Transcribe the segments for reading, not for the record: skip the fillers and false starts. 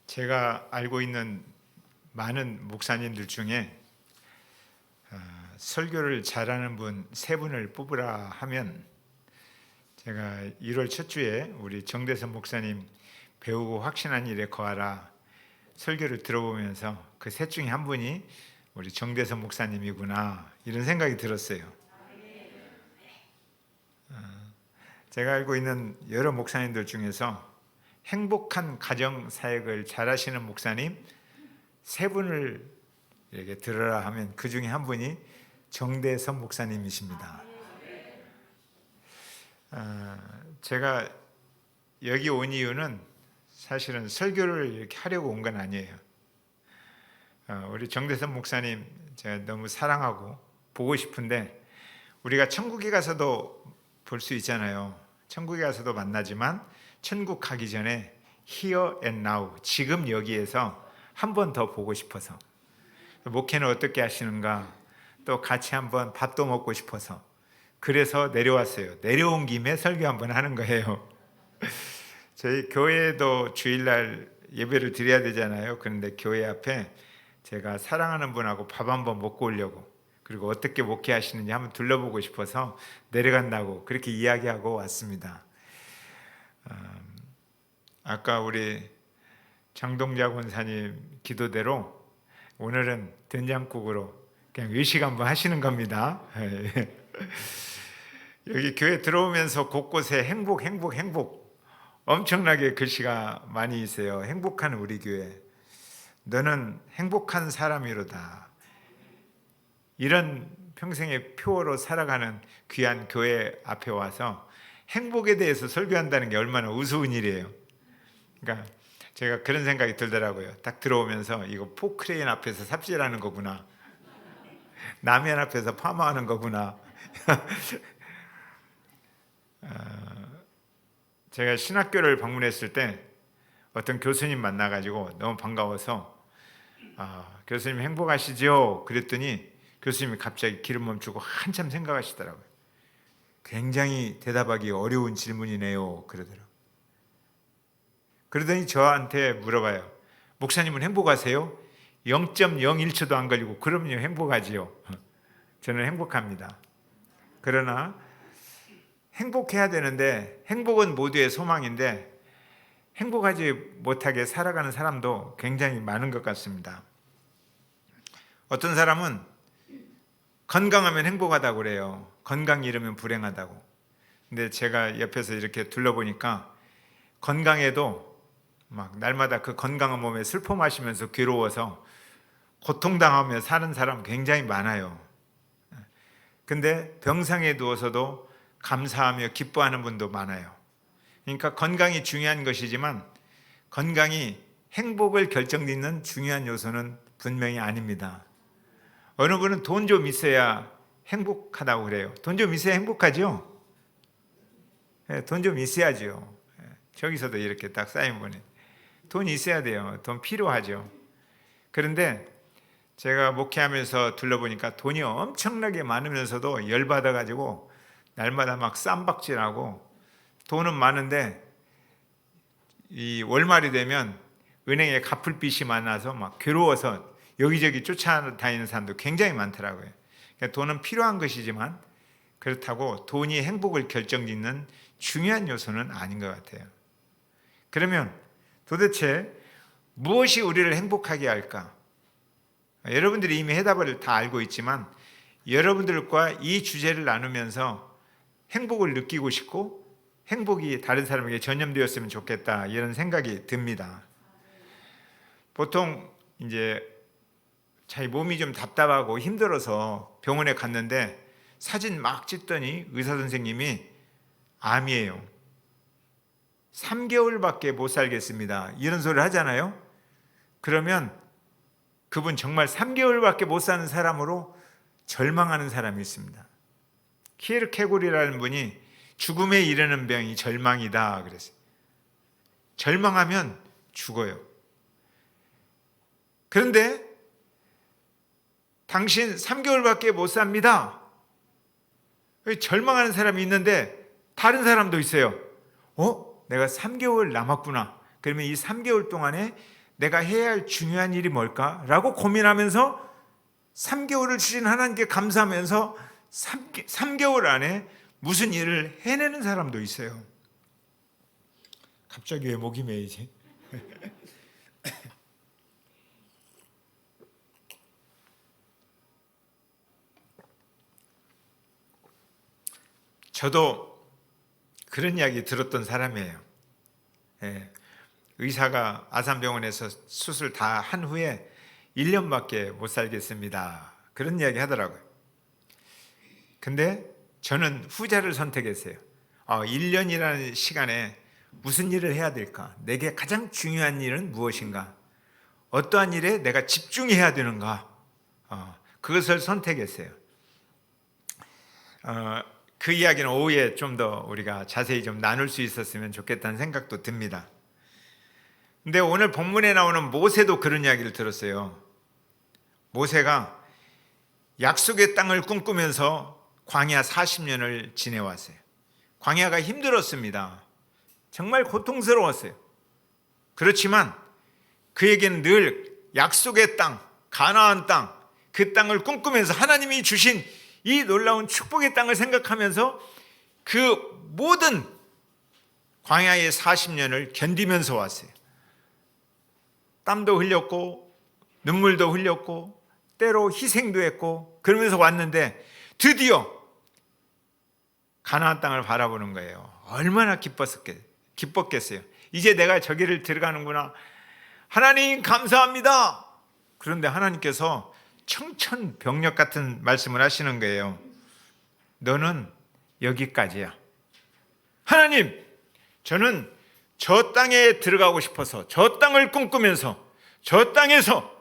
제가 알고 있는 많은 목사님들 중에 설교를 잘하는 분 세 분을 뽑으라 하면 제가 1월 첫 주에 우리 정대선 목사님 배우고 확신한 일에 거하라 설교를 들어보면서 그 셋 중에 한 분이 우리 정대선 목사님이구나 이런 생각이 들었어요. 제가 알고 있는 여러 목사님들 중에서 행복한 가정 사역을 잘하시는 목사님 세 분을 이렇게 들으라 하면 그 중에 한 분이 정대선 목사님이십니다. 제가 여기 온 이유는 사실은 설교를 이렇게 하려고 온 건 아니에요. 우리 정대선 목사님 제가 너무 사랑하고 보고 싶은데 우리가 천국에 가서도 볼 수 있잖아요. 천국에 가서도 만나지만 천국 가기 전에 here and now 지금 여기에서 한 번 더 보고 싶어서 목회는 어떻게 하시는가 또 같이 한번 밥도 먹고 싶어서 그래서 내려왔어요. 내려온 김에 설교 한번 하는 거예요. 저희 교회도 주일날 예배를 드려야 되잖아요. 그런데 교회 앞에 제가 사랑하는 분하고 밥 한번 먹고 오려고 그리고 어떻게 목회하시는지 한번 둘러보고 싶어서 내려간다고 그렇게 이야기하고 왔습니다. 아까 우리 장동자 권사님 기도대로 오늘은 된장국으로 그냥 외식 한번 하시는 겁니다. 여기 교회 들어오면서 곳곳에 행복 엄청나게 글씨가 많이 있어요. 행복한 우리 교회 너는 행복한 사람이로다. 이런 평생의 표어로 살아가는 귀한 교회 앞에 와서 행복에 대해서 설교한다는 게 얼마나 우스운 일이에요. 그러니까 제가 그런 생각이 들더라고요. 딱 들어오면서 이거 포크레인 앞에서 삽질하는 거구나. 라면 앞에서 파마하는 거구나. 제가 신학교를 방문했을 때 어떤 교수님 만나가지고 너무 반가워서 교수님 행복하시죠? 그랬더니 교수님이 갑자기 기름 멈추고 한참 생각하시더라고요. 굉장히 대답하기 어려운 질문이네요. 그러더니 저한테 물어봐요. 목사님은 행복하세요? 0.01초도 안 걸리고 그럼요 행복하지요. 저는 행복합니다. 그러나 행복해야 되는데 행복은 모두의 소망인데 행복하지 못하게 살아가는 사람도 굉장히 많은 것 같습니다. 어떤 사람은 건강하면 행복하다고 그래요. 건강이 잃으면 불행하다고. 근데 제가 옆에서 이렇게 둘러보니까 건강해도 막 날마다 그 건강한 몸에 슬퍼 마시면서 괴로워서 고통당하며 사는 사람 굉장히 많아요. 근데 병상에 누워서도 감사하며 기뻐하는 분도 많아요. 그러니까 건강이 중요한 것이지만 건강이 행복을 결정짓는 중요한 요소는 분명히 아닙니다. 어느 분은 돈 좀 있어야 행복하다고 그래요. 돈 좀 있어야 행복하죠? 돈 좀 있어야죠. 저기서도 이렇게 딱 사인 보내. 돈이 있어야 돼요. 돈 필요하죠. 그런데 제가 목회하면서 둘러보니까 돈이 엄청나게 많으면서도 열받아가지고 날마다 막 쌈박질하고 돈은 많은데 이 월말이 되면 은행에 갚을 빚이 많아서 막 괴로워서 여기저기 쫓아다니는 사람도 굉장히 많더라고요. 그러니까 돈은 필요한 것이지만 그렇다고 돈이 행복을 결정짓는 중요한 요소는 아닌 것 같아요. 그러면 도대체 무엇이 우리를 행복하게 할까? 여러분들이 이미 해답을 다 알고 있지만 여러분들과 이 주제를 나누면서 행복을 느끼고 싶고 행복이 다른 사람에게 전염되었으면 좋겠다 이런 생각이 듭니다. 보통 이제 자기 몸이 좀 답답하고 힘들어서 병원에 갔는데 사진 막 찍더니 의사 선생님이 암이에요. 3개월밖에 못 살겠습니다. 이런 소리를 하잖아요. 그러면 그분 정말 3개월밖에 못 사는 사람으로 절망하는 사람이 있습니다. 키에르케고르라는 분이 죽음에 이르는 병이 절망이다 그랬어요. 절망하면 죽어요. 그런데 당신 3개월밖에 못 삽니다. 절망하는 사람이 있는데 다른 사람도 있어요. 내가 3개월 남았구나. 그러면 이 3개월 동안에 내가 해야 할 중요한 일이 뭘까라고 고민하면서 3개월을 주신 하나님께 감사하면서 3개월 안에 무슨 일을 해내는 사람도 있어요. 갑자기 왜 목이 메이지? 저도 그런 이야기 들었던 사람이에요. 예, 의사가 아산병원에서 수술 다 한 후에 1년밖에 못 살겠습니다. 그런 이야기 하더라고요. 근데 저는 후자를 선택했어요. 1년이라는 시간에 무슨 일을 해야 될까? 내게 가장 중요한 일은 무엇인가? 어떠한 일에 내가 집중해야 되는가? 그것을 선택했어요. 그 이야기는 오후에 좀 더 우리가 자세히 좀 나눌 수 있었으면 좋겠다는 생각도 듭니다. 근데 오늘 본문에 나오는 모세도 그런 이야기를 들었어요. 모세가 약속의 땅을 꿈꾸면서 광야 40년을 지내왔어요. 광야가 힘들었습니다. 정말 고통스러웠어요. 그렇지만 그에게는 늘 약속의 땅, 가나안 땅, 그 땅을 꿈꾸면서 하나님이 주신 이 놀라운 축복의 땅을 생각하면서 그 모든 광야의 40년을 견디면서 왔어요. 땀도 흘렸고 눈물도 흘렸고 때로 희생도 했고 그러면서 왔는데 드디어 가나안 땅을 바라보는 거예요. 얼마나 기뻤겠어요. 이제 내가 저기를 들어가는구나. 하나님 감사합니다. 그런데 하나님께서 청천벽력 같은 말씀을 하시는 거예요. 너는 여기까지야. 하나님, 저는 저 땅에 들어가고 싶어서 저 땅을 꿈꾸면서 저 땅에서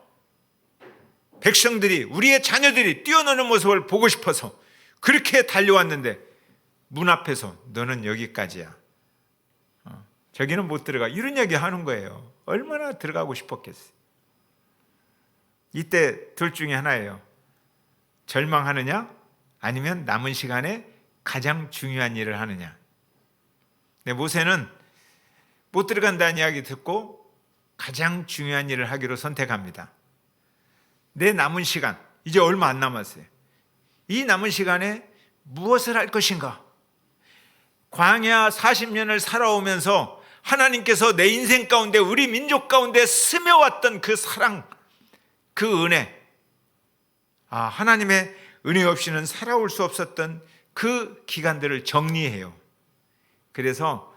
백성들이, 우리의 자녀들이 뛰어노는 모습을 보고 싶어서 그렇게 달려왔는데 문 앞에서 너는 여기까지야. 저기는 못 들어가. 이런 얘기 하는 거예요. 얼마나 들어가고 싶었겠어요. 이때 둘 중에 하나예요. 절망하느냐 아니면 남은 시간에 가장 중요한 일을 하느냐. 근데 모세는 못 들어간다는 이야기 듣고 가장 중요한 일을 하기로 선택합니다. 내 남은 시간, 이제 얼마 안 남았어요. 이 남은 시간에 무엇을 할 것인가? 광야 40년을 살아오면서 하나님께서 내 인생 가운데, 우리 민족 가운데 스며왔던 그 사랑, 그 은혜, 하나님의 은혜 없이는 살아올 수 없었던 그 기간들을 정리해요. 그래서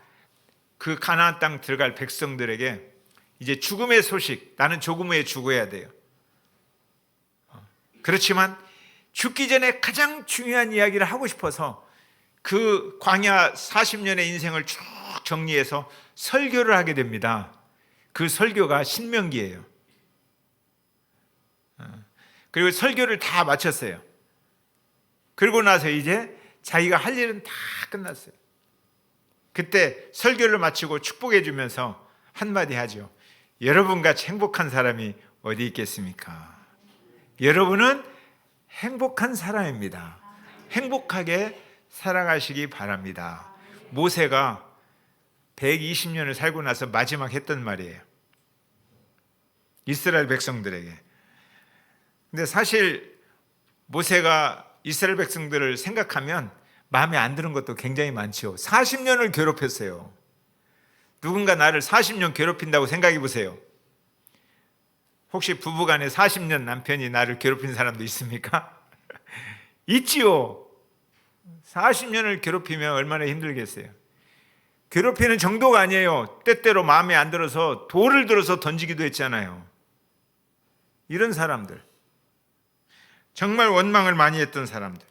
그 가나안 땅 들어갈 백성들에게 이제 죽음의 소식, 나는 조금 후에 죽어야 돼요. 그렇지만 죽기 전에 가장 중요한 이야기를 하고 싶어서 그 광야 40년의 인생을 쭉 정리해서 설교를 하게 됩니다. 그 설교가 신명기예요. 그리고 설교를 다 마쳤어요. 그러고 나서 이제 자기가 할 일은 다 끝났어요. 그때 설교를 마치고 축복해 주면서 한마디 하죠. 여러분같이 행복한 사람이 어디 있겠습니까? 여러분은 행복한 사람입니다. 행복하게 살아가시기 바랍니다. 모세가 120년을 살고 나서 마지막 했던 말이에요. 이스라엘 백성들에게. 근데 사실 모세가 이스라엘 백성들을 생각하면 마음에 안 드는 것도 굉장히 많죠. 40년을 괴롭혔어요. 누군가 나를 40년 괴롭힌다고 생각해 보세요. 혹시 부부간에 40년 남편이 나를 괴롭힌 사람도 있습니까? 있지요. 40년을 괴롭히면 얼마나 힘들겠어요. 괴롭히는 정도가 아니에요. 때때로 마음에 안 들어서 돌을 들어서 던지기도 했잖아요. 이런 사람들, 정말 원망을 많이 했던 사람들.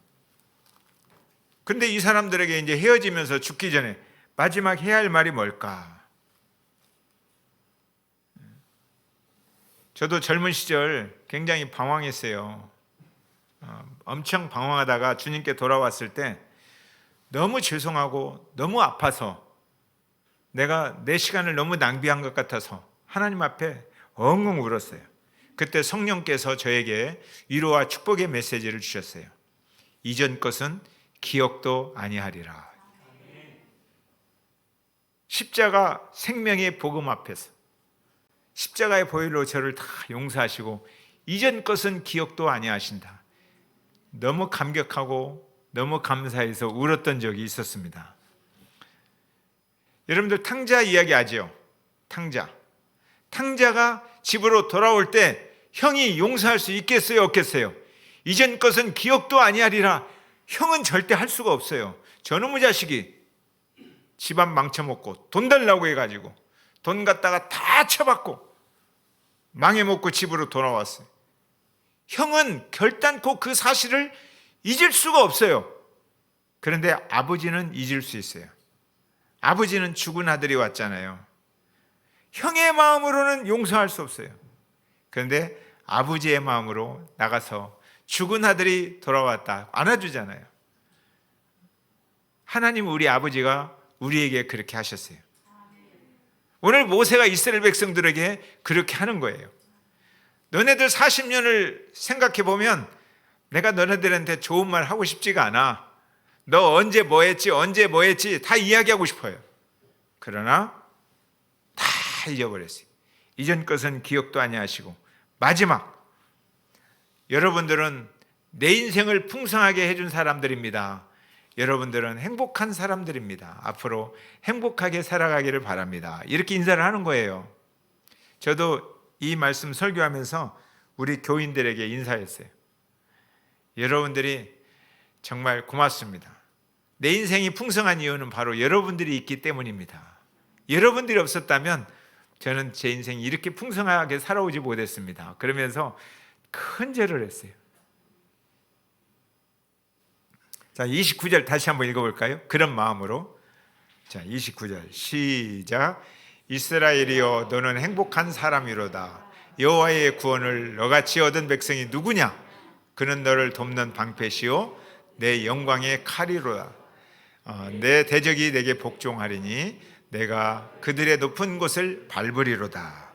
근데 이 사람들에게 이제 헤어지면서 죽기 전에 마지막 해야 할 말이 뭘까? 저도 젊은 시절 굉장히 방황했어요. 엄청 방황하다가 주님께 돌아왔을 때 너무 죄송하고 너무 아파서 내가 내 시간을 너무 낭비한 것 같아서 하나님 앞에 엉엉 울었어요. 그때 성령께서 저에게 위로와 축복의 메시지를 주셨어요. 이전 것은 기억도 아니하리라. 십자가 생명의 복음 앞에서 십자가의 보혈로 저를 다 용서하시고 이전 것은 기억도 아니하신다. 너무 감격하고 너무 감사해서 울었던 적이 있었습니다. 여러분들 탕자 이야기 아죠? 탕자가 집으로 돌아올 때 형이 용서할 수 있겠어요, 없겠어요? 이전 것은 기억도 아니하리라. 형은 절대 할 수가 없어요. 저놈의 자식이 집안 망쳐먹고 돈 달라고 해가지고 돈 갖다가 다 쳐받고 망해먹고 집으로 돌아왔어요. 형은 결단코 그 사실을 잊을 수가 없어요. 그런데 아버지는 잊을 수 있어요. 아버지는 죽은 아들이 왔잖아요. 형의 마음으로는 용서할 수 없어요. 그런데 아버지의 마음으로 나가서 죽은 아들이 돌아왔다 안아주잖아요. 하나님 우리 아버지가 우리에게 그렇게 하셨어요. 오늘 모세가 이스라엘 백성들에게 그렇게 하는 거예요. 너네들 40년을 생각해 보면 내가 너네들한테 좋은 말 하고 싶지가 않아. 너 언제 뭐 했지 다 이야기하고 싶어요. 그러나 다 잊어버렸어요. 이전 것은 기억도 아니하시고 마지막, 여러분들은 내 인생을 풍성하게 해준 사람들입니다. 여러분들은 행복한 사람들입니다. 앞으로 행복하게 살아가기를 바랍니다. 이렇게 인사를 하는 거예요. 저도 이 말씀 설교하면서 우리 교인들에게 인사했어요. 여러분들이 정말 고맙습니다. 내 인생이 풍성한 이유는 바로 여러분들이 있기 때문입니다. 여러분들이 없었다면 저는 제 인생이 이렇게 풍성하게 살아오지 못했습니다. 그러면서 큰 절을 했어요. 자, 29절 다시 한번 읽어볼까요? 그런 마음으로. 자, 29절 시작. 이스라엘이여 너는 행복한 사람이로다. 여호와의 구원을 너같이 얻은 백성이 누구냐? 그는 너를 돕는 방패시요 내 영광의 칼이로다. 내 대적이 내게 복종하리니 내가 그들의 높은 곳을 밟으리로다.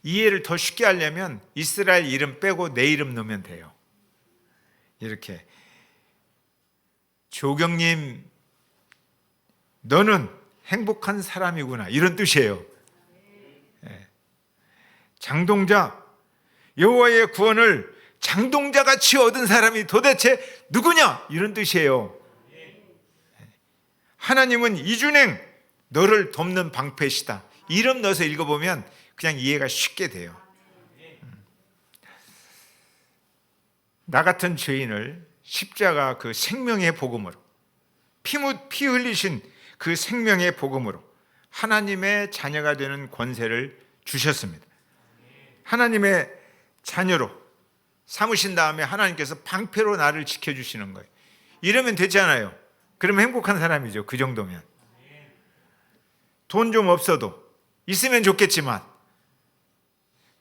이해를 더 쉽게 하려면 이스라엘 이름 빼고 내 이름 넣으면 돼요. 이렇게 조경님 너는 행복한 사람이구나 이런 뜻이에요. 장동자 여호와의 구원을 장동자같이 얻은 사람이 도대체 누구냐 이런 뜻이에요. 하나님은 이준행 너를 돕는 방패시다. 이름 넣어서 읽어보면 그냥 이해가 쉽게 돼요. 나 같은 죄인을 십자가 그 생명의 복음으로 피 흘리신 그 생명의 복음으로 하나님의 자녀가 되는 권세를 주셨습니다. 하나님의 자녀로 삼으신 다음에 하나님께서 방패로 나를 지켜주시는 거예요. 이러면 되잖아요. 그러면 행복한 사람이죠. 그 정도면. 돈 좀 없어도 있으면 좋겠지만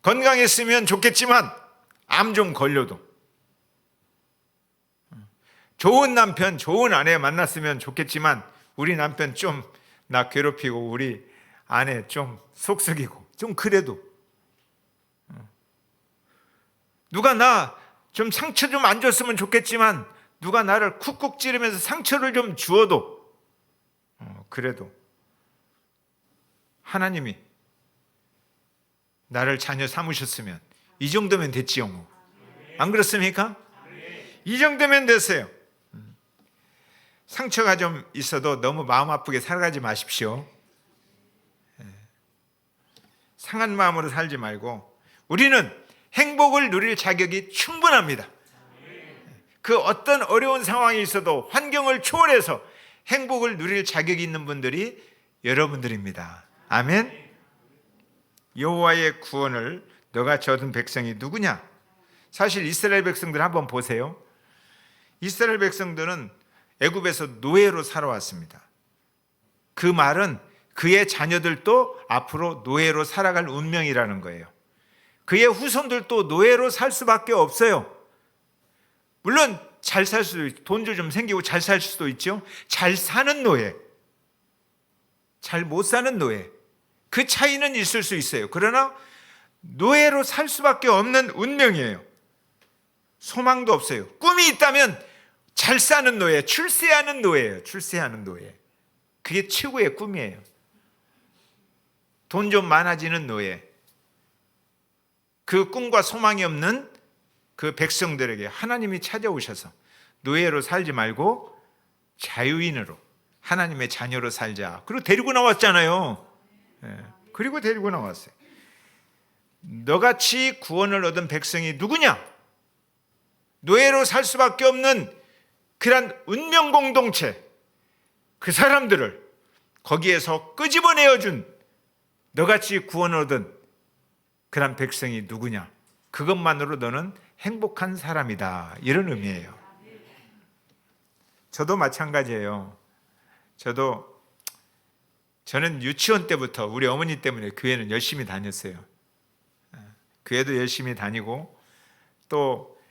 건강했으면 좋겠지만 암 좀 걸려도 좋은 남편, 좋은 아내 만났으면 좋겠지만 우리 남편 좀 나 괴롭히고 우리 아내 좀 속썩이고 좀 그래도 누가 나 좀 상처 좀 안 줬으면 좋겠지만 누가 나를 쿡쿡 찌르면서 상처를 좀 주어도 그래도 하나님이 나를 자녀 삼으셨으면 이 정도면 됐지요 뭐. 안 그렇습니까? 이 정도면 됐어요. 상처가 좀 있어도 너무 마음 아프게 살아가지 마십시오. 상한 마음으로 살지 말고 우리는 행복을 누릴 자격이 충분합니다. 그 어떤 어려운 상황이 있어도 환경을 초월해서 행복을 누릴 자격이 있는 분들이 여러분들입니다. 아멘. 여호와의 구원을 너같이 얻은 백성이 누구냐? 사실 이스라엘 백성들 한번 보세요. 이스라엘 백성들은 애굽에서 노예로 살아왔습니다. 그 말은 그의 자녀들도 앞으로 노예로 살아갈 운명이라는 거예요. 그의 후손들도 노예로 살 수밖에 없어요. 물론 잘 살 수도 있고 돈도 좀 생기고 잘 살 수도 있죠. 잘 사는 노예, 잘 못 사는 노예, 그 차이는 있을 수 있어요. 그러나 노예로 살 수밖에 없는 운명이에요. 소망도 없어요. 꿈이 있다면 잘 사는 노예, 출세하는 노예예요. 출세하는 노예. 그게 최고의 꿈이에요. 돈 좀 많아지는 노예. 그 꿈과 소망이 없는 그 백성들에게 하나님이 찾아오셔서 노예로 살지 말고 자유인으로 하나님의 자녀로 살자. 그리고 데리고 나왔잖아요. 그리고 데리고 나왔어요. 너같이 구원을 얻은 백성이 누구냐? 노예로 살 수밖에 없는 그런 운명 공동체, 그 사람들을 거기에서 끄집어내어준 너같이 구원을 얻은 그런 백성이 누구냐? 그것만으로 너는 행복한 사람이다. 이런 의미예요. 저도 마찬가지예요. 저는 유치원 때부터 우리 어머니 때문에 교회는 열심히 다녔어요. 교회도 열심히 다니고 또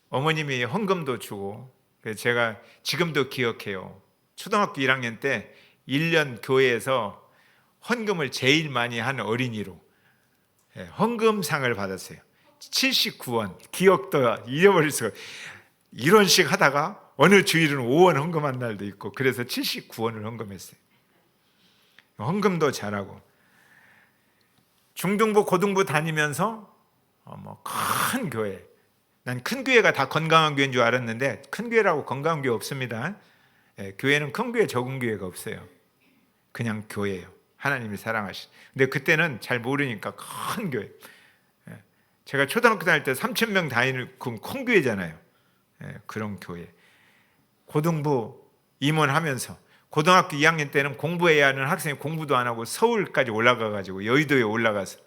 어머님이 헌금도 주고, 그래서 제가 지금도 기억해요. 초등학교 1학년 때 1년 교회에서 헌금을 제일 많이 한 어린이로 헌금상을 받았어요. 79원. 기억도 잊어버릴 수가. 이런 식 하다가 어느 주일은 5원 헌금한 날도 있고, 그래서 79원을 헌금했어요. 헌금도 잘하고. 중등부 고등부 다니면서 큰 교회, 난 큰 교회가 다 건강한 교회인 줄 알았는데 큰 교회라고 건강한 교회 없습니다. 교회는 큰 교회 적은 교회가 없어요. 그냥 교회예요. 하나님이 사랑하신. 근데 그때는 잘 모르니까 큰 교회. 제가 초등학교 다닐 때 3,000명 다니는 큰 교회잖아요. 그런 교회. 고등부 임원하면서 고등학교 2학년 때는 공부해야 하는 학생이 공부도 안 하고 서울까지 올라가가지고 여의도에 올라가서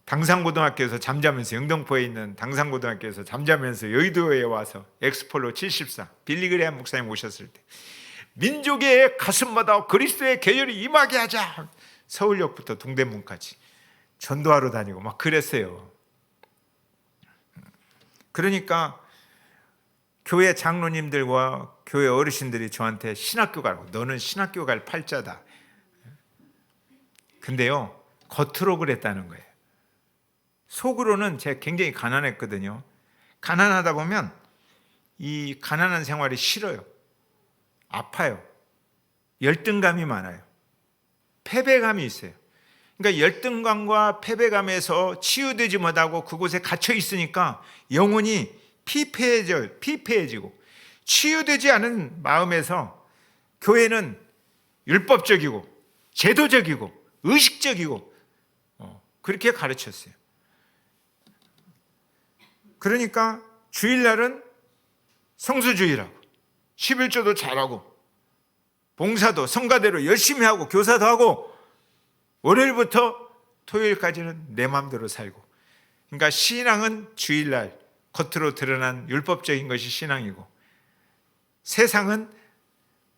당산고등학교에서 잠자면서, 영등포에 있는 당산고등학교에서 잠자면서 여의도에 와서 엑스폴로 74 빌리그레암 목사님 오셨을 때 민족의 가슴마다 그리스도의 계열이 임하게 하자. 서울역부터 동대문까지 전도하러 다니고 막 그랬어요. 그러니까 교회 장로님들과 교회 어르신들이 저한테 신학교 가라고, 너는 신학교 갈 팔자다. 근데요, 겉으로 그랬다는 거예요. 속으로는 제가 굉장히 가난했거든요. 가난하다 보면 이 가난한 생활이 싫어요. 아파요. 열등감이 많아요. 패배감이 있어요. 그러니까 열등감과 패배감에서 치유되지 못하고 그곳에 갇혀 있으니까 영혼이 피폐해지고, 치유되지 않은 마음에서 교회는 율법적이고 제도적이고 의식적이고 그렇게 가르쳤어요. 그러니까 주일날은 성수주의라고, 11조도 잘하고 봉사도 성가대로 열심히 하고 교사도 하고 월요일부터 토요일까지는 내 마음대로 살고. 그러니까 신앙은 주일날 겉으로 드러난 율법적인 것이 신앙이고, 세상은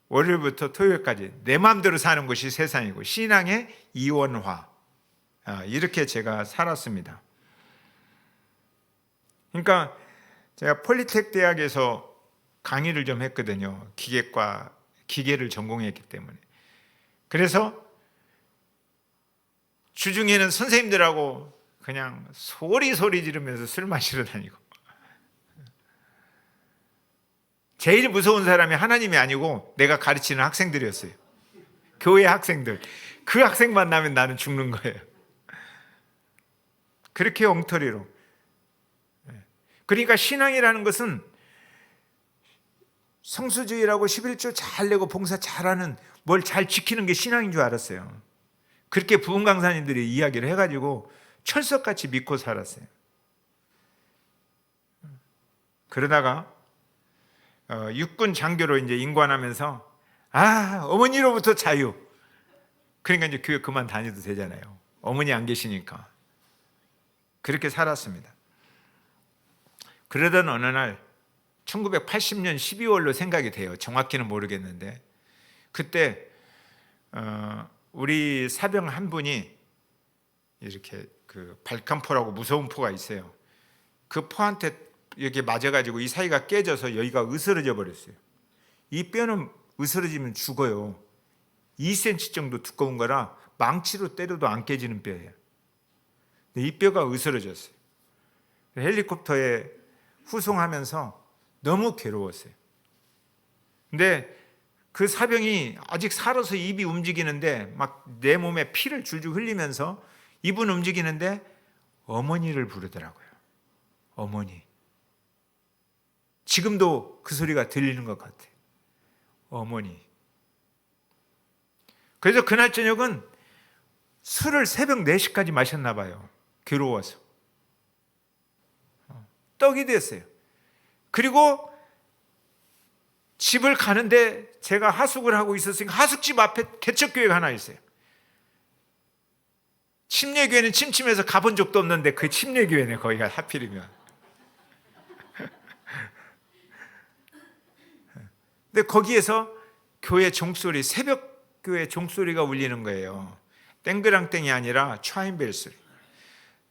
월요일부터 토요일까지 내 마음대로 사는 것이 세상이고, 신앙의 이원화. 이렇게 제가 살았습니다. 그러니까 제가 폴리텍 대학에서 강의를 좀 했거든요. 기계과 기계를 전공했기 때문에. 그래서 주중에는 선생님들하고 그냥 소리 지르면서 술 마시러 다니고, 제일 무서운 사람이 하나님이 아니고 내가 가르치는 학생들이었어요. 교회 학생들. 그 학생 만나면 나는 죽는 거예요. 그렇게 엉터리로. 그러니까 신앙이라는 것은 성수주의라고 11조 잘 내고 봉사 잘하는, 뭘 잘 지키는 게 신앙인 줄 알았어요. 그렇게 부흥 강사님들이 이야기를 해가지고 철석같이 믿고 살았어요. 그러다가 육군 장교로 이제 임관하면서 어머니로부터 자유. 그러니까 이제 교회 그만 다녀도 되잖아요. 어머니 안 계시니까. 그렇게 살았습니다. 그러던 어느 날 1980년 12월로 생각이 돼요. 정확히는 모르겠는데 그때 우리 사병 한 분이 이렇게 그 발칸포라고 무서운 포가 있어요. 그 포한테 이렇게 맞아가지고 이 사이가 깨져서 여기가 으스러져 버렸어요. 이 뼈는 으스러지면 죽어요. 2cm 정도 두꺼운 거라 망치로 때려도 안 깨지는 뼈예요. 근데 이 뼈가 으스러졌어요. 헬리콥터에 후송하면서 너무 괴로웠어요. 근데 그 사병이 아직 살아서 입이 움직이는데 막 내 몸에 피를 줄줄 흘리면서 입은 움직이는데 어머니를 부르더라고요. 어머니. 지금도 그 소리가 들리는 것 같아요. 어머니. 그래서 그날 저녁은 술을 새벽 4시까지 마셨나 봐요. 괴로워서. 떡이 됐어요. 그리고 집을 가는데 제가 하숙을 하고 있었으니까 하숙집 앞에 개척교회가 하나 있어요. 침례교회는 침침해서 가본 적도 없는데 그 침례교회네, 거기가 하필이면. 근데 거기에서 교회 종소리, 새벽 교회 종소리가 울리는 거예요. 땡그랑땡이 아니라 차인벨 소리.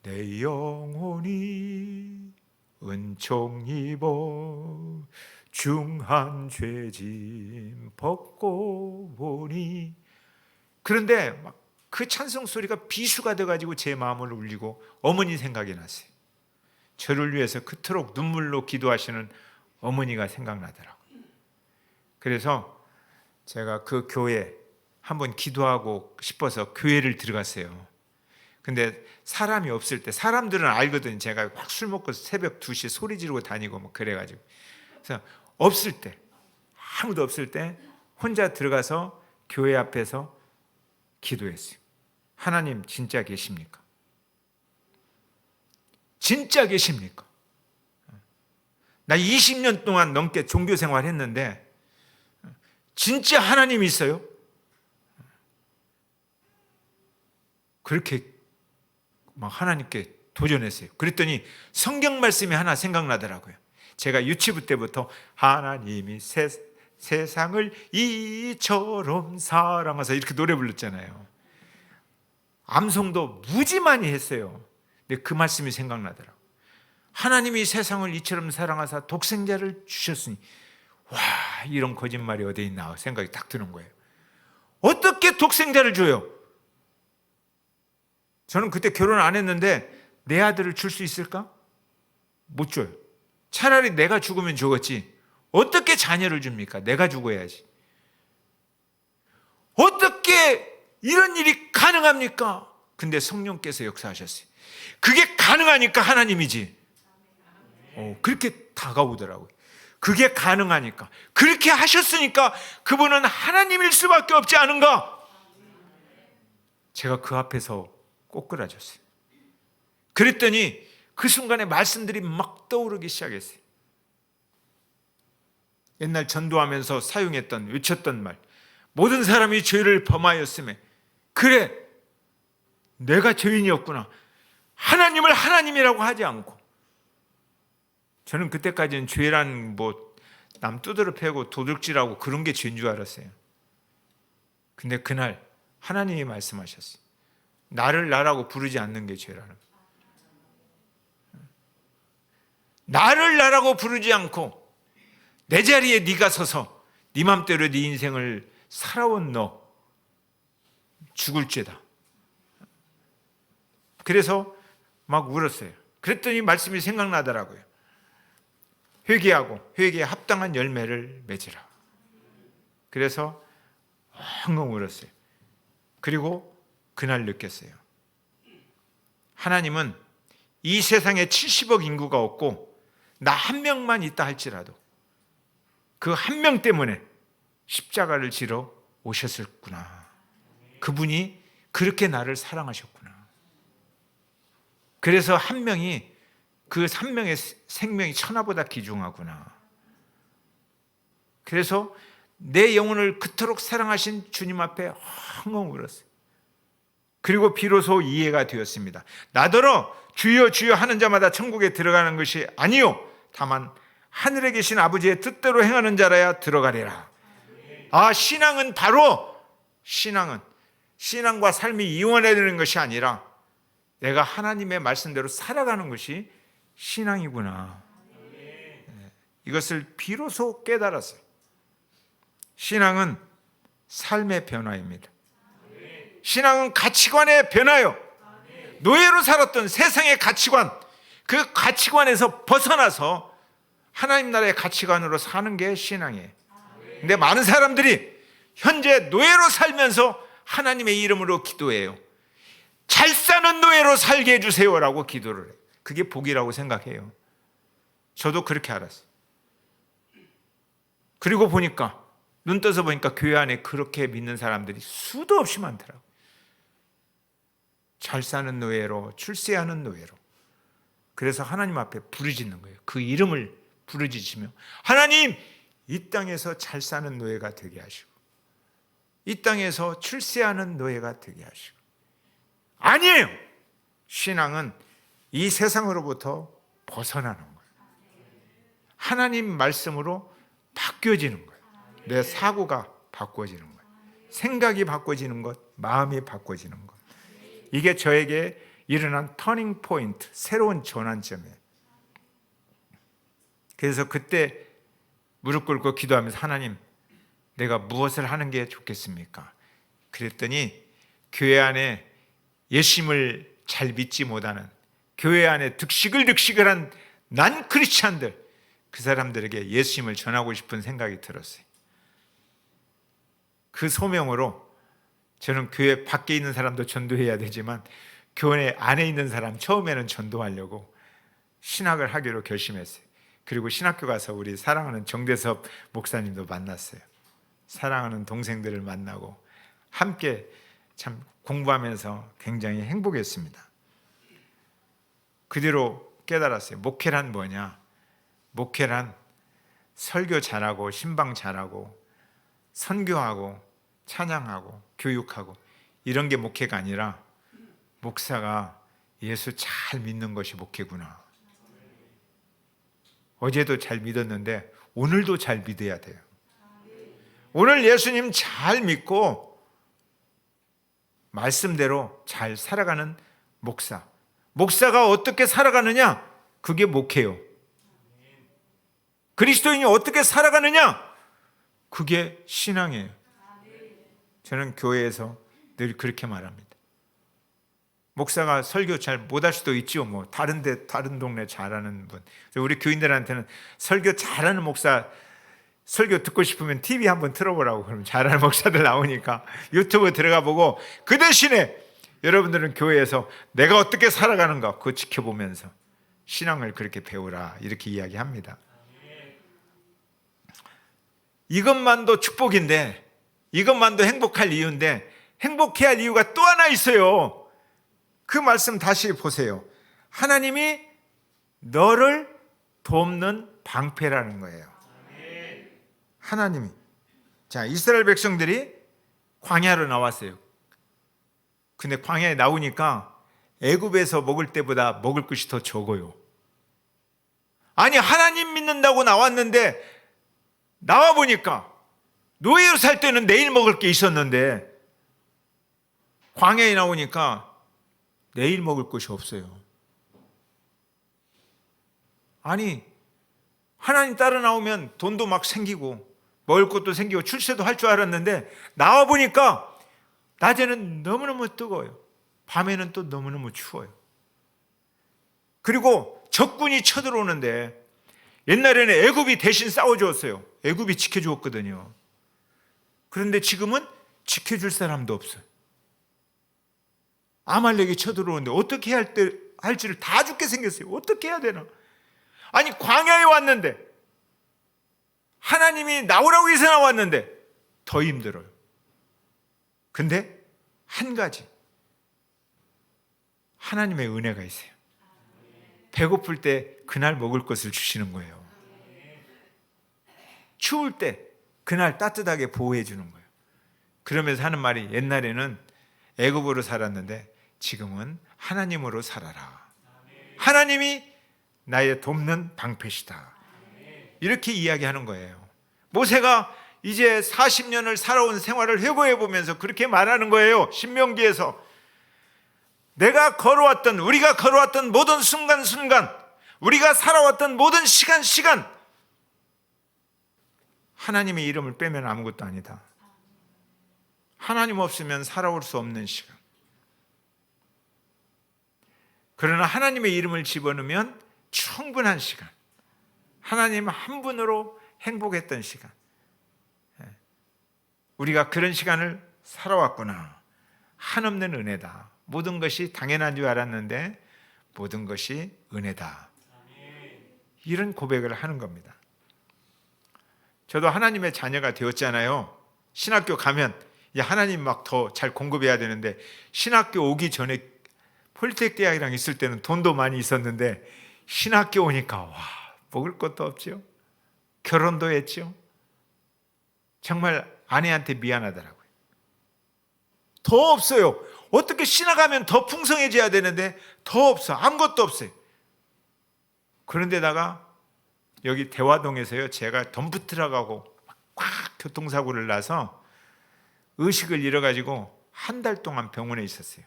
내 영혼이 은총 입어 중한 죄짐 벗고 보니. 그런데 막 그 찬송 소리가 비수가 돼가지고 제 마음을 울리고 어머니 생각이 났어요. 저를 위해서 그토록 눈물로 기도하시는 어머니가 생각나더라고요. 그래서 제가 그 교회 한번 기도하고 싶어서 교회를 들어갔어요. 근데 사람이 없을 때, 사람들은 알거든. 제가 막 술 먹고 새벽 2시 소리 지르고 다니고 뭐 그래가지고. 그래서 없을 때, 아무도 없을 때 혼자 들어가서 교회 앞에서 기도했어요. 하나님 진짜 계십니까? 진짜 계십니까? 나 20년 동안 넘게 종교 생활 했는데 진짜 하나님 있어요? 그렇게 막 하나님께 도전했어요. 그랬더니 성경 말씀이 하나 생각나더라고요. 제가 유치부 때부터 하나님이 세상을 이처럼 사랑하사 이렇게 노래 불렀잖아요. 암송도 무지 많이 했어요. 근데 그 말씀이 생각나더라고요. 하나님이 세상을 이처럼 사랑하사 독생자를 주셨으니, 와, 이런 거짓말이 어디 있나 생각이 딱 드는 거예요. 어떻게 독생자를 줘요? 저는 그때 결혼 안 했는데 내 아들을 줄 수 있을까? 못 줘요. 차라리 내가 죽으면 죽었지. 어떻게 자녀를 줍니까? 내가 죽어야지. 어떻게 이런 일이 가능합니까? 근데 성령께서 역사하셨어요. 그게 가능하니까 하나님이지. 그렇게 다가오더라고요. 그게 가능하니까. 그렇게 하셨으니까 그분은 하나님일 수밖에 없지 않은가? 제가 그 앞에서 꼬꾸라졌어요. 그랬더니 그 순간에 말씀들이 막 떠오르기 시작했어요. 옛날 전도하면서 사용했던, 외쳤던 말. 모든 사람이 죄를 범하였음에, 그래, 내가 죄인이었구나. 하나님을 하나님이라고 하지 않고. 저는 그때까지는 죄란 남 두드러 패고 도둑질하고 그런 게 죄인 줄 알았어요. 근데 그날 하나님이 말씀하셨어요. 나를 나라고 부르지 않는 게 죄라는 거예요. 나를 나라고 부르지 않고 내 자리에 네가 서서 네 맘대로 네 인생을 살아온 너 죽을 죄다. 그래서 막 울었어요. 그랬더니 말씀이 생각나더라고요. 회개하고 회개에 합당한 열매를 맺으라. 그래서 엉엉 울었어요. 그리고 그날 느꼈어요. 하나님은 이 세상에 70억 인구가 없고 나 한 명만 있다 할지라도 그 한 명 때문에 십자가를 지러 오셨었구나. 그분이 그렇게 나를 사랑하셨구나. 그래서 한 명이, 그 한 명의 생명이 천하보다 귀중하구나. 그래서 내 영혼을 그토록 사랑하신 주님 앞에 엉엉 울었어요. 그리고 비로소 이해가 되었습니다. 나더러 주여 주여 하는 자마다 천국에 들어가는 것이 아니요, 다만 하늘에 계신 아버지의 뜻대로 행하는 자라야 들어가리라. 신앙은 바로, 신앙과 삶이 이원해야 되는 것이 아니라 내가 하나님의 말씀대로 살아가는 것이 신앙이구나. 이것을 비로소 깨달았어요. 신앙은 삶의 변화입니다. 신앙은 가치관의 변화요. 노예로 살았던 세상의 가치관, 그 가치관에서 벗어나서 하나님 나라의 가치관으로 사는 게 신앙이에요. 근데 많은 사람들이 현재 노예로 살면서 하나님의 이름으로 기도해요. 잘 사는 노예로 살게 해주세요라고 기도를 해요. 그게 복이라고 생각해요. 저도 그렇게 알았어요. 그리고 보니까 눈 떠서 보니까 교회 안에 그렇게 믿는 사람들이 수도 없이 많더라고요. 잘 사는 노예로, 출세하는 노예로. 그래서 하나님 앞에 부르짖는 거예요. 그 이름을 부르짖으며 하나님, 이 땅에서 잘 사는 노예가 되게 하시고 이 땅에서 출세하는 노예가 되게 하시고. 아니에요. 신앙은 이 세상으로부터 벗어나는 거예요. 하나님 말씀으로 바뀌어지는 거예요. 내 사고가 바꿔지는 거예요. 생각이 바꿔지는 것, 마음이 바꿔지는 것. 이게 저에게 일어난 터닝 포인트, 새로운 전환점이에요. 그래서 그때 무릎 꿇고 기도하면서 하나님, 내가 무엇을 하는 게 좋겠습니까? 그랬더니 교회 안에 예수님을 잘 믿지 못하는, 교회 안에 득식을 난 크리스찬들, 그 사람들에게 예수님을 전하고 싶은 생각이 들었어요. 그 소명으로 저는 교회 밖에 있는 사람도 전도해야 되지만 교회 안에 있는 사람 처음에는 전도하려고 신학을 하기로 결심했어요. 그리고 신학교 가서 우리 사랑하는 정대섭 목사님도 만났어요. 사랑하는 동생들을 만나고 함께 참 공부하면서 굉장히 행복했습니다. 그 뒤로 깨달았어요. 목회란 뭐냐? 목회란 설교 잘하고 신방 잘하고 선교하고 찬양하고 교육하고 이런 게 목회가 아니라 목사가 예수 잘 믿는 것이 목회구나. 어제도 잘 믿었는데 오늘도 잘 믿어야 돼요. 오늘 예수님 잘 믿고 말씀대로 잘 살아가는 목사. 목사가 어떻게 살아가느냐? 그게 목회요. 그리스도인이 어떻게 살아가느냐? 그게 신앙이에요. 저는 교회에서 늘 그렇게 말합니다. 목사가 설교 잘 못할 수도 있죠. 뭐 다른 동네 잘하는 분. 우리 교인들한테는 설교 잘하는 목사 설교 듣고 싶으면 TV 한번 틀어보라고. 그러면 잘하는 목사들 나오니까 유튜브 들어가 보고, 그 대신에 여러분들은 교회에서 내가 어떻게 살아가는가 그거 지켜보면서 신앙을 그렇게 배우라, 이렇게 이야기합니다. 이것만도 축복인데, 이것만도 행복할 이유인데, 행복해야 할 이유가 또 하나 있어요. 그 말씀 다시 보세요. 하나님이 너를 돕는 방패라는 거예요. 하나님이. 자, 이스라엘 백성들이 광야로 나왔어요. 근데 광야에 나오니까 애굽에서 먹을 때보다 먹을 것이 더 적어요. 아니, 하나님 믿는다고 나왔는데 나와 보니까 노예로 살 때는 내일 먹을 게 있었는데 광야에 나오니까 내일 먹을 것이 없어요. 아니, 하나님 따라 나오면 돈도 막 생기고 먹을 것도 생기고 출세도 할 줄 알았는데 나와 보니까 낮에는 너무너무 뜨거워요. 밤에는 또 너무너무 추워요. 그리고 적군이 쳐들어오는데 옛날에는 애굽이 대신 싸워주었어요. 애굽이 지켜주었거든요. 그런데 지금은 지켜줄 사람도 없어요. 아말렉이 쳐들어오는데 어떻게 할지를 다 죽게 생겼어요. 어떻게 해야 되나? 아니, 광야에 왔는데 하나님이 나오라고 해서 나왔는데 더 힘들어요. 근데 한 가지, 하나님의 은혜가 있어요. 배고플 때 그날 먹을 것을 주시는 거예요. 추울 때 그날 따뜻하게 보호해 주는 거예요. 그러면서 하는 말이, 옛날에는 애굽으로 살았는데 지금은 하나님으로 살아라. 하나님이 나의 돕는 방패시다. 이렇게 이야기하는 거예요. 모세가 이제 40년을 살아온 생활을 회고해 보면서 그렇게 말하는 거예요. 신명기에서 우리가 걸어왔던 모든 순간순간, 우리가 살아왔던 모든 시간, 하나님의 이름을 빼면 아무것도 아니다. 하나님 없으면 살아올 수 없는 시간. 그러나 하나님의 이름을 집어넣으면 충분한 시간, 하나님 한 분으로 행복했던 시간. 우리가 그런 시간을 살아왔구나. 한없는 은혜다. 모든 것이 당연한 줄 알았는데 모든 것이 은혜다. 이런 고백을 하는 겁니다. 저도 하나님의 자녀가 되었잖아요. 신학교 가면 이제 하나님 막 더 잘 공급해야 되는데, 신학교 오기 전에 폴리텍 대학이랑 있을 때는 돈도 많이 있었는데 신학교 오니까 와, 먹을 것도 없죠. 결혼도 했죠. 정말 아내한테 미안하더라고요. 더 없어요. 어떻게 신학하면 더 풍성해져야 되는데 더 없어. 아무것도 없어요. 그런데다가 여기 대화동에서요, 제가 덤프트럭하고 꽉 교통사고를 나서 의식을 잃어가지고 한 달 동안 병원에 있었어요.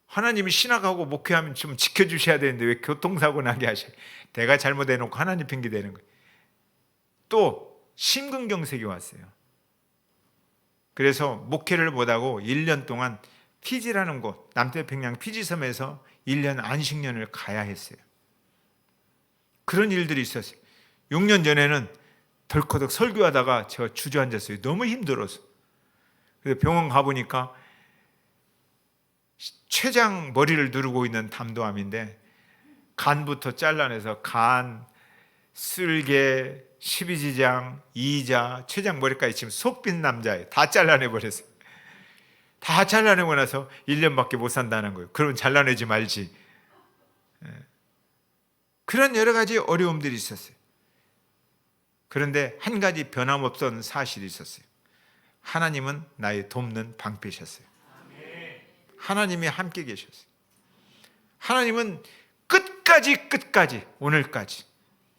하나님이 신학하고 목회하면 좀 지켜주셔야 되는데 왜 교통사고 나게 하셔요? 내가 잘못해놓고 하나님 핑계대는 거예요. 또 심근경색이 왔어요. 그래서 목회를 못하고 1년 동안 피지라는 곳, 남태평양 피지섬에서 1년 안식년을 가야 했어요. 그런 일들이 있었어요. 6년 전에는 덜커덕 설교하다가 제가 주저앉았어요. 너무 힘들어서. 그래서 병원 가보니까 췌장 머리를 누르고 있는 담도암인데 간부터 잘라내서 간, 쓸개, 십이지장, 이자, 췌장 머리까지 지금 속빈 남자예요. 다 잘라내버렸어요. 다 잘라내고 나서 1년밖에 못 산다는 거예요. 그럼 잘라내지 말지. 그런 여러 가지 어려움들이 있었어요. 그런데 한 가지 변함없던 사실이 있었어요. 하나님은 나의 돕는 방패셨어요. 하나님이 함께 계셨어요. 하나님은 끝까지 오늘까지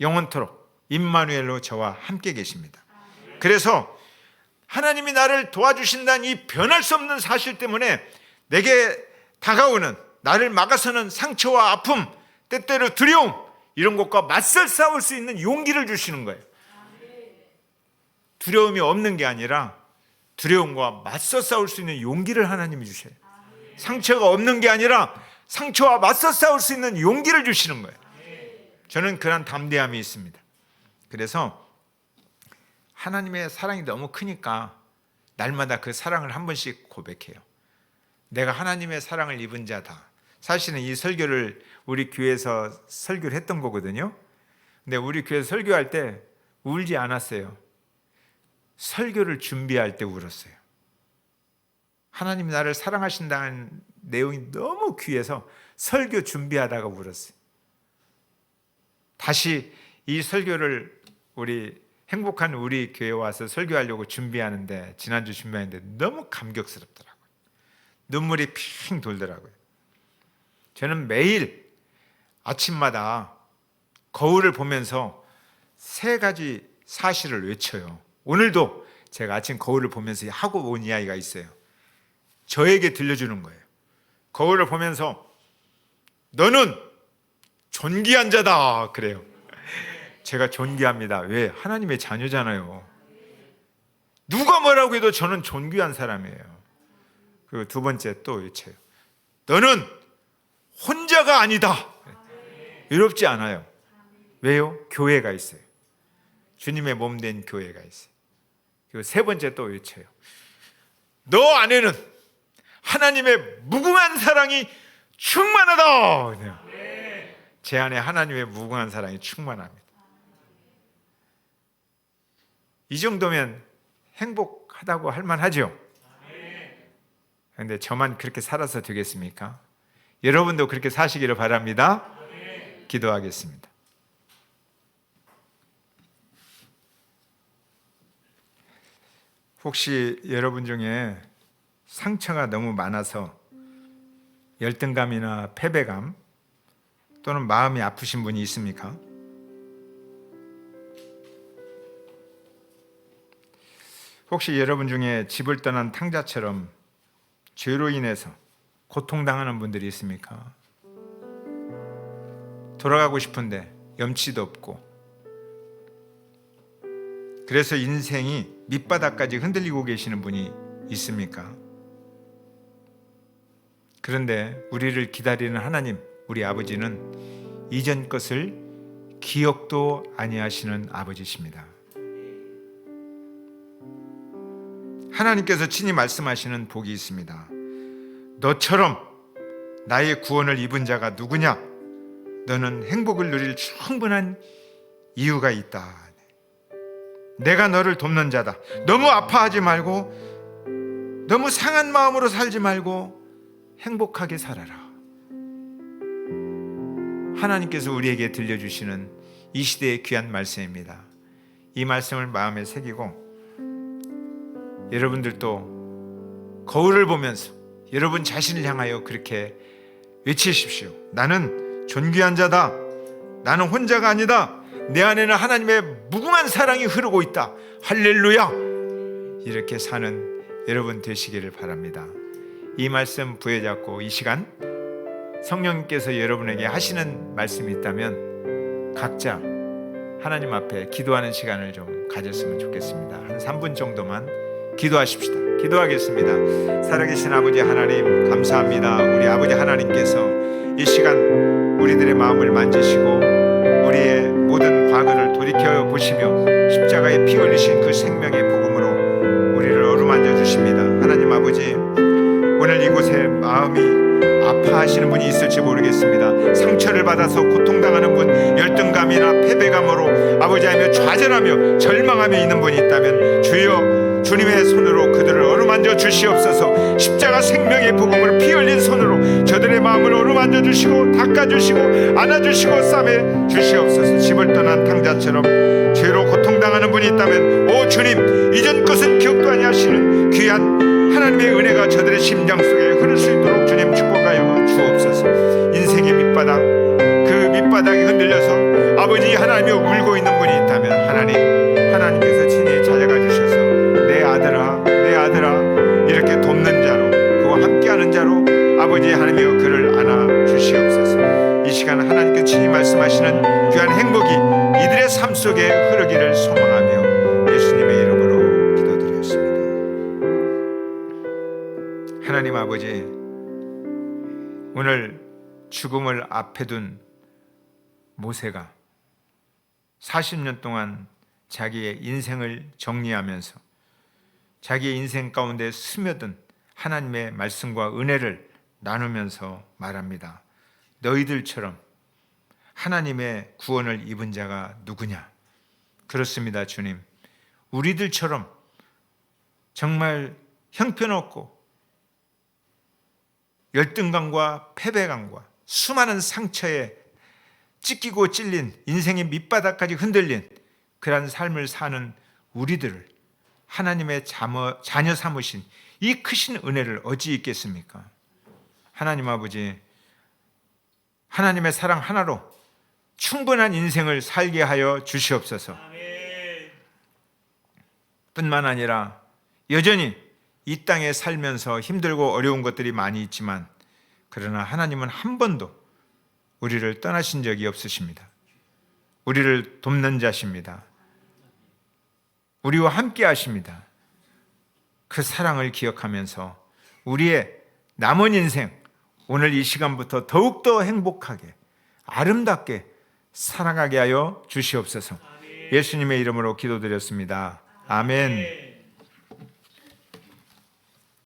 영원토록 임마누엘로 저와 함께 계십니다. 그래서 하나님이 나를 도와주신다는 이 변할 수 없는 사실 때문에 내게 다가오는, 나를 막아서는 상처와 아픔, 때때로 두려움, 이런 것과 맞설 싸울 수 있는 용기를 주시는 거예요. 두려움이 없는 게 아니라 두려움과 맞서 싸울 수 있는 용기를 하나님이 주셔요. 상처가 없는 게 아니라 상처와 맞서 싸울 수 있는 용기를 주시는 거예요. 저는 그런 담대함이 있습니다. 그래서 하나님의 사랑이 너무 크니까 날마다 그 사랑을 한 번씩 고백해요. 내가 하나님의 사랑을 입은 자다. 사실은 이 설교를 우리 교회에서 설교를 했던 거거든요. 근데 우리 교회에서 설교할 때 울지 않았어요. 설교를 준비할 때 울었어요. 하나님이 나를 사랑하신다는 내용이 너무 귀해서 설교 준비하다가 울었어요. 다시 이 설교를 행복한 우리 교회에 와서 설교하려고 준비하는데, 지난주 준비하는데 너무 감격스럽더라고요. 눈물이 핑 돌더라고요. 저는 매일 아침마다 거울을 보면서 3가지 사실을 외쳐요. 오늘도 제가 아침 거울을 보면서 하고 온 이야기가 있어요. 저에게 들려주는 거예요. 거울을 보면서 너는 존귀한 자다 그래요. 제가 존귀합니다. 왜? 하나님의 자녀잖아요. 누가 뭐라고 해도 저는 존귀한 사람이에요. 그리고 2번째 또 외쳐요. 너는 혼자가 아니다. 외롭지 않아요. 왜요? 교회가 있어요. 주님의 몸 된 교회가 있어요. 그리고 3번째 또 외쳐요. 너 안에는 하나님의 무궁한 사랑이 충만하다. 제 안에 하나님의 무궁한 사랑이 충만합니다. 이 정도면 행복하다고 할 만하죠. 그런데 저만 그렇게 살아서 되겠습니까? 여러분도 그렇게 사시기를 바랍니다. 기도하겠습니다. 혹시 여러분 중에 상처가 너무 많아서 열등감이나 패배감 또는 마음이 아프신 분이 있습니까? 혹시 여러분 중에 집을 떠난 탕자처럼 죄로 인해서 고통당하는 분들이 있습니까? 돌아가고 싶은데 염치도 없고, 그래서 인생이 밑바닥까지 흔들리고 계시는 분이 있습니까? 그런데 우리를 기다리는 하나님, 우리 아버지는 이전 것을 기억도 아니하시는 아버지십니다. 하나님께서 친히 말씀하시는 복이 있습니다. 너처럼 나의 구원을 입은 자가 누구냐? 너는 행복을 누릴 충분한 이유가 있다. 내가 너를 돕는 자다. 너무 아파하지 말고, 너무 상한 마음으로 살지 말고 행복하게 살아라. 하나님께서 우리에게 들려주시는 이 시대의 귀한 말씀입니다. 이 말씀을 마음에 새기고 여러분들도 거울을 보면서 여러분 자신을 향하여 그렇게 외치십시오. 나는 존귀한 자다. 나는 혼자가 아니다. 내 안에는 하나님의 무궁한 사랑이 흐르고 있다. 할렐루야. 이렇게 사는 여러분 되시기를 바랍니다. 이 말씀 부여잡고 이 시간 성령님께서 여러분에게 하시는 말씀이 있다면 각자 하나님 앞에 기도하는 시간을 좀 가졌으면 좋겠습니다. 한 3분 정도만 기도하십시다. 기도하겠습니다. 살아계신 아버지 하나님, 감사합니다. 우리 아버지 하나님께서 이 시간 우리들의 마음을 만지시고 우리의 모든 과거를 돌이켜 보시며 십자가에 피 흘리신 그 생명의 복음으로 우리를 어루만져 주십니다. 하나님 아버지, 오늘 이곳에 마음이 아파하시는 분이 있을지 모르겠습니다. 상처를 받아서 고통당하는 분, 열등감이나 패배감으로 아버지 하며 좌절하며 절망하며 있는 분이 있다면 주여, 주님의 손으로 그들을 어루만져 주시옵소서. 십자가 생명의 복음을 피 흘린 손으로 저들의 마음을 어루만져 주시고 닦아주시고 안아주시고 싸매 주시옵소서. 집을 떠난 탕자처럼 죄로 고통당하는 분이 있다면 오 주님, 이전 것은 기억도 아니하시는 귀한 하나님의 은혜가 저들의 심장 속에 흐를 수 있도록 주님 축복하여 주옵소서. 인생의 밑바닥, 그 밑바닥이 흔들려서 아버지 하나님이 울고 있는 분이 있다면 하나님께서 친히 찾아가 주셔서 내 아들아, 내 아들아, 이렇게 돕는 자로, 그와 함께하는 자로 아버지 하나님이여 그를 안아 주시옵소서. 이 시간 하나님께서 친히 말씀하시는 귀한 행복이 이들의 삶 속에 흐르기를 소망하며 예수님의 이름으로 기도드렸습니다. 하나님 아버지, 오늘 죽음을 앞에 둔 모세가 40년 동안 자기의 인생을 정리하면서 자기의 인생 가운데 스며든 하나님의 말씀과 은혜를 나누면서 말합니다. 너희들처럼 하나님의 구원을 입은 자가 누구냐? 그렇습니다, 주님. 우리들처럼 정말 형편없고 열등감과 패배감과 수많은 상처에 찢기고 찔린 인생의 밑바닥까지 흔들린 그러한 삶을 사는 우리들을 하나님의 자녀 삼으신 이 크신 은혜를 어찌 잊겠습니까? 하나님 아버지, 하나님의 사랑 하나로 충분한 인생을 살게 하여 주시옵소서. 뿐만 아니라 여전히 이 땅에 살면서 힘들고 어려운 것들이 많이 있지만 그러나 하나님은 한 번도 우리를 떠나신 적이 없으십니다. 우리를 돕는 자십니다. 우리와 함께 하십니다. 그 사랑을 기억하면서 우리의 남은 인생, 오늘 이 시간부터 더욱더 행복하게 아름답게 살아가게 하여 주시옵소서. 예수님의 이름으로 기도드렸습니다. 아멘.